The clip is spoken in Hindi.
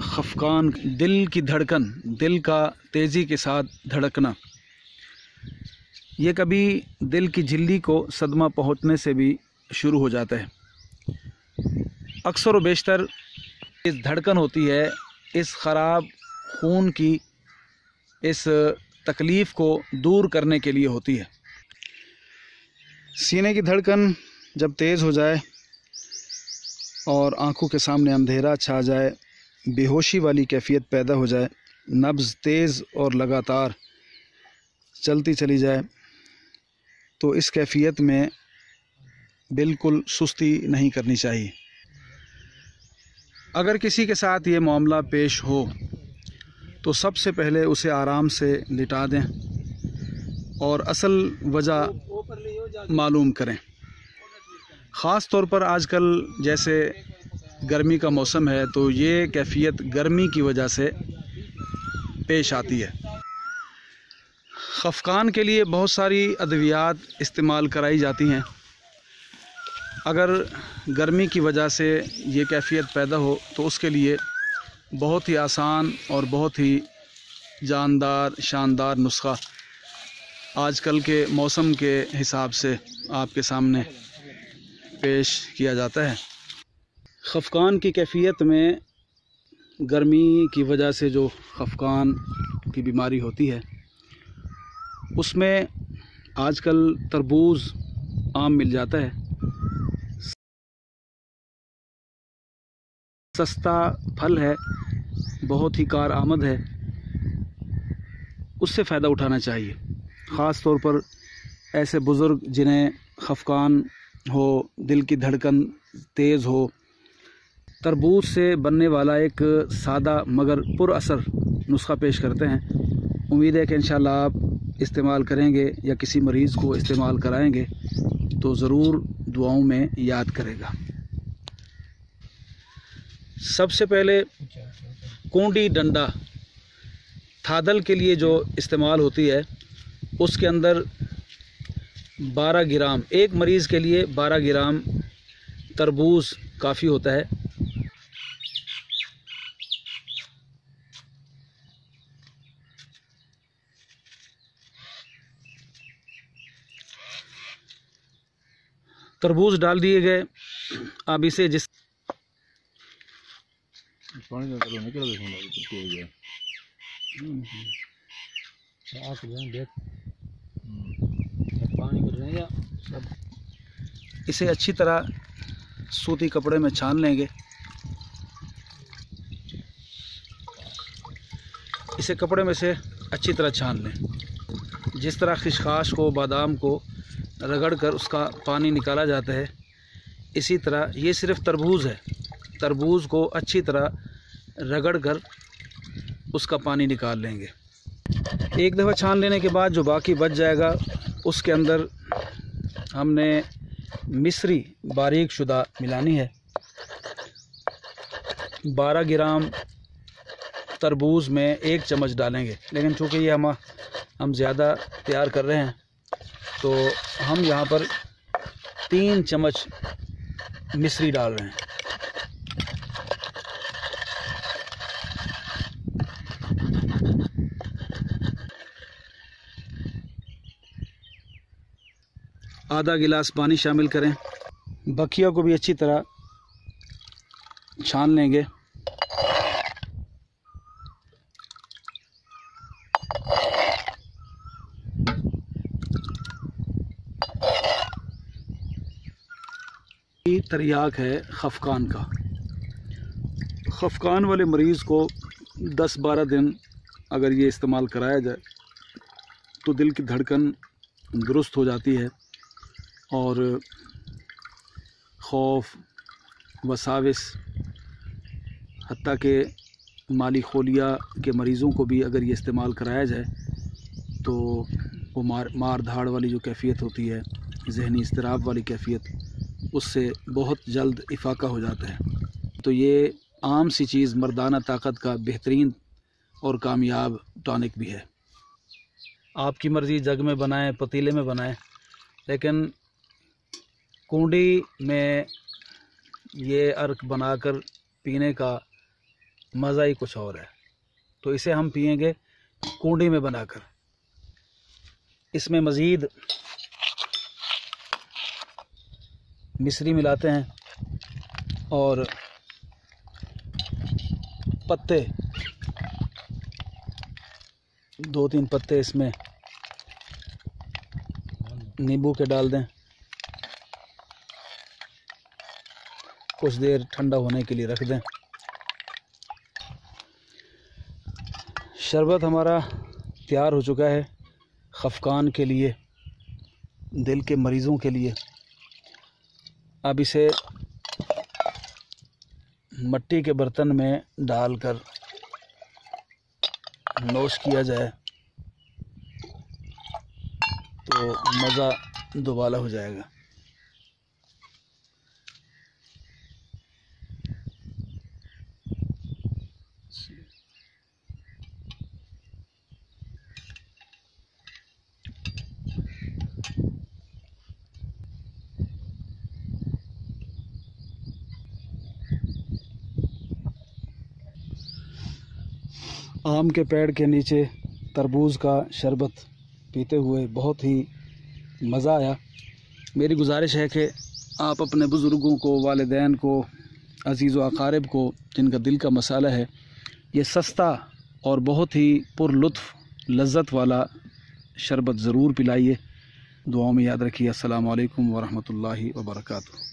खफकान, दिल की धड़कन, दिल का तेज़ी के साथ धड़कना, ये कभी दिल की झिल्ली को सदमा पहुंचने से भी शुरू हो जाता है। अक्सर व बेशतर इस धड़कन होती है इस ख़राब खून की, इस तकलीफ़ को दूर करने के लिए होती है। सीने की धड़कन जब तेज़ हो जाए और आंखों के सामने अंधेरा छा जाए, बेहोशी वाली कैफियत पैदा हो जाए, नब्ज़ तेज़ और लगातार चलती चली जाए, तो इस कैफियत में बिल्कुल सुस्ती नहीं करनी चाहिए। अगर किसी के साथ ये मामला पेश हो तो सबसे पहले उसे आराम से लिटा दें और असल वजह मालूम करें। ख़ास तौर पर आजकल जैसे गर्मी का मौसम है तो ये कैफियत गर्मी की वजह से पेश आती है। खफकान के लिए बहुत सारी अद्वियात इस्तेमाल कराई जाती हैं। अगर गर्मी की वजह से ये कैफियत पैदा हो तो उसके लिए बहुत ही आसान और बहुत ही जानदार, शानदार नुस्खा आजकल के मौसम के हिसाब से आपके सामने पेश किया जाता है। खफकान की कैफियत में गर्मी की वजह से जो खफकान की बीमारी होती है उसमें आजकल तरबूज आम मिल जाता है, सस्ता फल है, बहुत ही कार आमद है, उससे फ़ायदा उठाना चाहिए। ख़ास तौर पर ऐसे बुज़ुर्ग जिन्हें खफकान हो, दिल की धड़कन तेज़ हो, तरबूज से बनने वाला एक सादा मगर पुरअसर नुस्खा पेश करते हैं। उम्मीद है कि इंशाअल्लाह आप इस्तेमाल करेंगे या किसी मरीज़ को इस्तेमाल कराएंगे तो ज़रूर दुआओं में याद करेगा। सबसे पहले कूंडी डंडा थादल के लिए जो इस्तेमाल होती है उसके अंदर 12 ग्राम, एक मरीज़ के लिए 12 ग्राम तरबूज काफ़ी होता है। तरबूज डाल दिए गए। अब इसे जिस इसे अच्छी तरह सूती कपड़े में छान लेंगे। इसे कपड़े में से अच्छी तरह छान लें। जिस तरह खिशखाश को, बादाम को रगड़ कर उसका पानी निकाला जाता है, इसी तरह ये सिर्फ़ तरबूज है, तरबूज को अच्छी तरह रगड़ कर उसका पानी निकाल लेंगे। एक दफ़ा छान लेने के बाद जो बाकी बच जाएगा उसके अंदर हमने मिश्री बारीक शुदा मिलानी है। 12 ग्राम तरबूज में 1 चम्मच डालेंगे, लेकिन चूँकि ये हम ज़्यादा तैयार कर रहे हैं तो हम यहाँ पर 3 चम्मच मिश्री डाल रहे हैं। आधा गिलास पानी शामिल करें। बखिया को भी अच्छी तरह छान लेंगे। तरियाक है खफकान का। खफकान वाले मरीज़ को 10-12 दिन अगर ये इस्तेमाल कराया जाए तो दिल की धड़कन दुरुस्त हो जाती है और खौफ, वसाविस, हत्ता के माली खोलिया के मरीज़ों को भी अगर ये इस्तेमाल कराया जाए तो वो मार धाड़ वाली जो कैफियत होती है, जहनी इस्तिराब वाली कैफियत, उससे बहुत जल्द इफाका हो जाता है। तो ये आम सी चीज़ मर्दाना ताकत का बेहतरीन और कामयाब टॉनिक भी है। आपकी मर्ज़ी जग में बनाएं, पतीले में बनाएं, लेकिन कूंडी में ये अर्क बनाकर पीने का मज़ा ही कुछ और है। तो इसे हम पिएंगे कूंडी में बनाकर। इसमें मज़ीद मिश्री मिलाते हैं और पत्ते, 2-3 पत्ते इसमें नींबू के डाल दें। कुछ देर ठंडा होने के लिए रख दें। शरबत हमारा तैयार हो चुका है खफकान के लिए, दिल के मरीज़ों के लिए। अब इसे मिट्टी के बर्तन में डालकर नोश किया जाए तो मज़ा दुबाला हो जाएगा। आम के पेड़ के नीचे तरबूज का शरबत पीते हुए बहुत ही मज़ा आया। मेरी गुजारिश है कि आप अपने बुज़ुर्गों को, वालिदैन को, अज़ीज़ व अक़ारिब को, जिनका दिल का मसाला है, ये सस्ता और बहुत ही पुरलुत्फ़ लज़्ज़त वाला शरबत ज़रूर पिलाइए। दुआओं में याद रखिए। अस्सलामु अलैकुम व रहमतुल्लाहि व बरकातुहू।